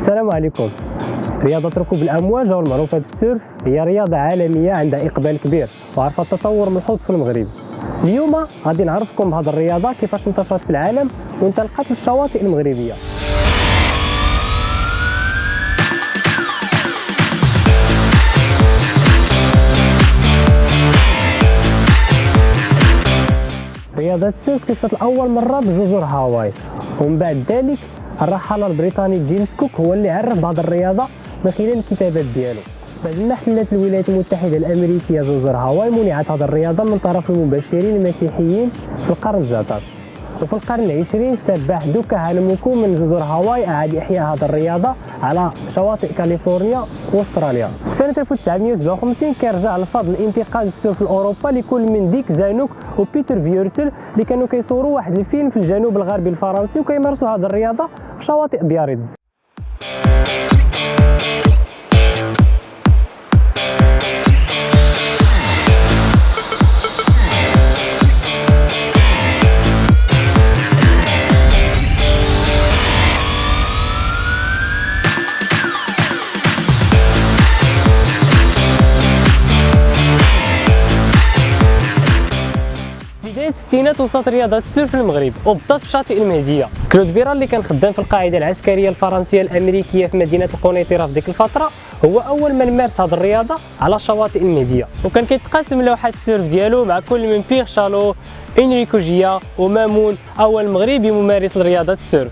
السلام عليكم. رياضة ركوب الأمواج أو المعروفة بالسيرف هي رياضة عالمية عندها إقبال كبير وعرفت تطور ملحوظ في المغرب. اليوم غادي نعرفكم بهذه الرياضة كيفاش انتشرت في العالم وانطلقت في الشواطئ المغربية. رياضة السيرف كانت لأول مرة بجزر هاواي، ومن بعد ذلك الرحالة البريطاني جيمس كوك هو اللي عرف بهذه الرياضة من خلال الكتابات ديالو. بعد ما احتلت الولايات المتحدة الأمريكية جزر هاواي منعت هذه الرياضة من طرف المبشرين المسيحيين في القرن 19، وفي القرن العشرين سبح دو كهانموكو من جزر هاواي أعاد إحياء هذه الرياضة على شواطئ كاليفورنيا واستراليا. سنة 1957 كيرجع الفضل الانتقال السيرف لأوروبا لكل من ديك زانوك وبيتر فيورتل اللي كانوا كيصوروا واحد الفيلم في الجنوب الغربي الفرنسي وكيمارسوا هذه الرياضة في شواطئ بياريتز. في الستينات وصلت رياضة السيرف في المغرب وبالضبط في شاطئ المهدية. كلود بيرال اللي كان خدام في القاعدة العسكرية الفرنسية الأمريكية في مدينة القنيطرة في ديك الفترة هو أول من مارس هذه الرياضة على شواطئ المهدية، وكان كيتقاسم لوحات السيرف ديالو مع كل من بيغ شالو، إنريكو جيا ومامون أول مغربي ممارس لرياضة السيرف.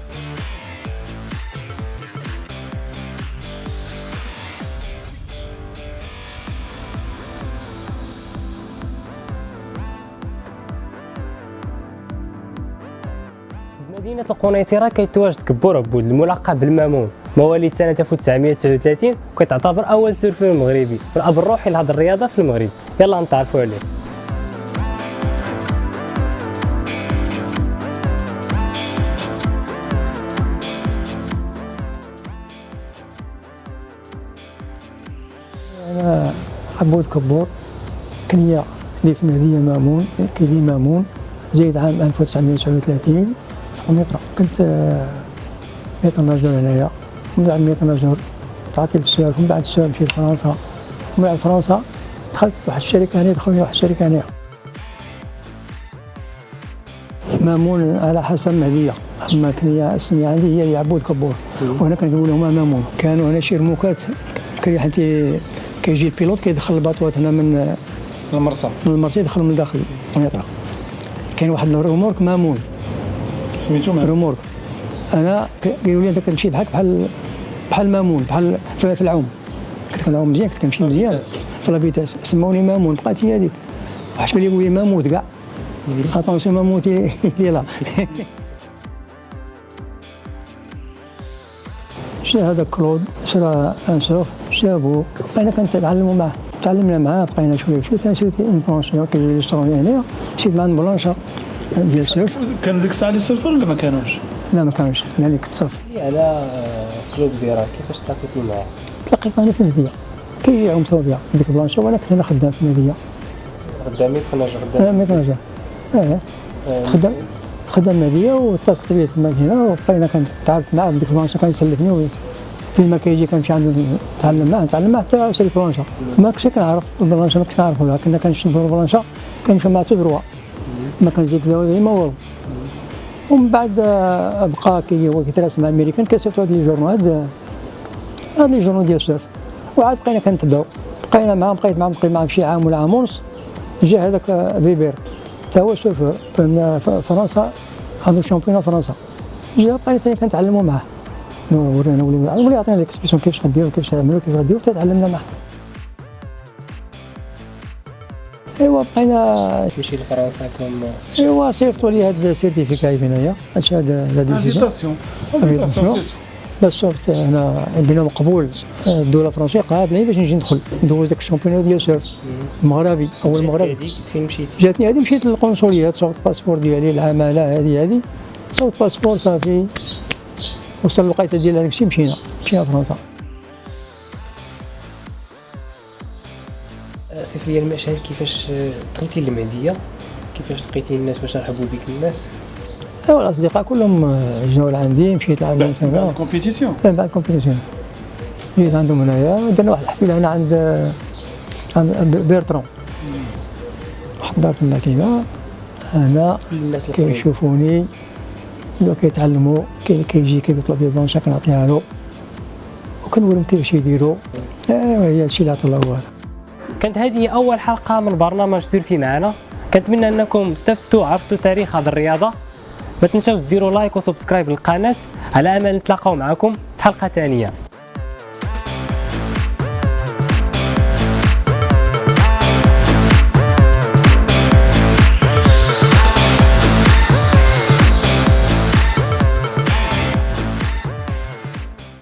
مدينة القنيطرة كيتواجد كبور عبود الملقب بالمامون، مواليد سنة 1939 وكتعتبر أول سيرفور مغربي والأب الروحي لهذه الرياضة في المغرب. يلا نتعرفوا عليه. أنا عبود كبور كنية اللي في المهدية مامون كيدي مامون زايد عام 1939 قنيطرة. كنت ميتر ناجور هنايا، ومن بعد ميتر ناجور تعطي للسيرف، ومن بعد السيرف مشيت لفرنسا، ومن بعد فرنسا دخلت واحد الشركة هنا، دخلوني واحد الشركة هنا. مامون على حسب مهدية، أما كنية اسمي عندي هي عبود كبور، وهنا كنقول لهم مامون. كانوا هنا شي رموكات حتى كيجي البيلوت كيدخل الباطوات هنا من المرسى يدخل من داخل قنيطرة. كاين واحد الرومورك مامون سميتو رومورك. انا قالوا لي انت كتمشي بحال مامون، بحال في العوم. كنت كنعوم مزيان، كنت كنمشي مزيان في لافيتاس، سموني مامون. بقات هي هذيك واحد بالي يقول لي ماموت كاع، اتونسيون ماموتي لا. شرا هذا كلود، شرا انسوف، شابو، بقينا كنتعلموا معاه، تعلمنا معاه، بقينا شويه شريت اون بلونشيون كيجيستروني هنايا، مشيت مع البلونشا ديال السيرف. كانوا ديك الساعه لي سيرفر ولا ما كانوش؟ لا ما كانوش، انا اللي كنت صافي. على كلود بيرال كيفاش تلاقيتي معاه؟ تلاقيت معنا في المهدية، كيجي يعوم صوبيا ديك البلونشا، وانا كنت انا خدام في المهدية. خدام ميت خناجر؟ ميت خناجر. خدام المهدية، واتصلت بيه تما هنا، وبقينا كنتعرف معاه بديك البلونشا، كان يسلفني فيما كيجي كنمشي عنده نتعلم معاه حتى شريت بلونشا. ما كنتش كنعرف البلونشا، ما كنتش نعرفها، كنا كنشدو البلونشا كنمشيو معاه تو دروا، ما كنزيكزاو ديما والو. ومن بعد بقى هو كيتراس مع الامريكان، كيصيفطوا هاد لي جورنو ديال السيرف، وعاد بقينا كنتبعو، بقيت معاهم شي عام ولا عام ونص. جا هذاك بيبير حتى هو سيرفور من فرنسا، عنده شامبيون فرنسا، جا بقينا ثاني كنتعلموا معاه، ورانا ولي يعطينا ليكسبيسيون كيفاش غديروا كيفاش تعملوا كيفاش غديروا، حتى تعلمنا معاه. ايوا بقينا تمشي لفرنسا كون ايوا صيفطوا لي هاد السيرتيفيكاي هنايا، هادشي هذا انفيتاسيون باش صوفت هنا بينهم قبول الدوله الفرنسيه قابلين باش نجي ندخل ندوز داك الشامبيون ديال السيرف المغربي. اول مغربي فين مشيت؟ جاتني هذه، مشيت للقنصليات، صوفت الباسبور ديالي، العماله هذه صوفت باسبور صافي، وصل الوقيته ديال هذاك الشيء مشينا فرنسا. صيف لي المشهد، كيفاش دخلتي للمهدية، كيفاش لقيتي الناس، واش رحبوا بك الناس؟ ايوا الاصدقاء كلهم جاو لعندي، مشيت لعندهم بعد تما الكومبيتيسيون. بعد الكومبيتيسيون. جيت عندهم هنايا، درنا واحد الحفله هنا عند بيرترون. حضرت الماكينه هنا، الناس الآخرين. كيشوفوني كيتعلموا، كيجي كيطلب لي بلانشا كنعطيها له وكنقول لهم كيفاش يديروا. ايوا هي هادشي اللي عطا الله هو هذا. كانت هذه أول حلقة من برنامج سير في معنا، كنتمنى أنكم استفدتوا عرفتوا تاريخ هذه الرياضة. ما تنساوش ديروا لايك وسبسكرايب للقناة على أمل نتلاقاو معكم في حلقة ثانية.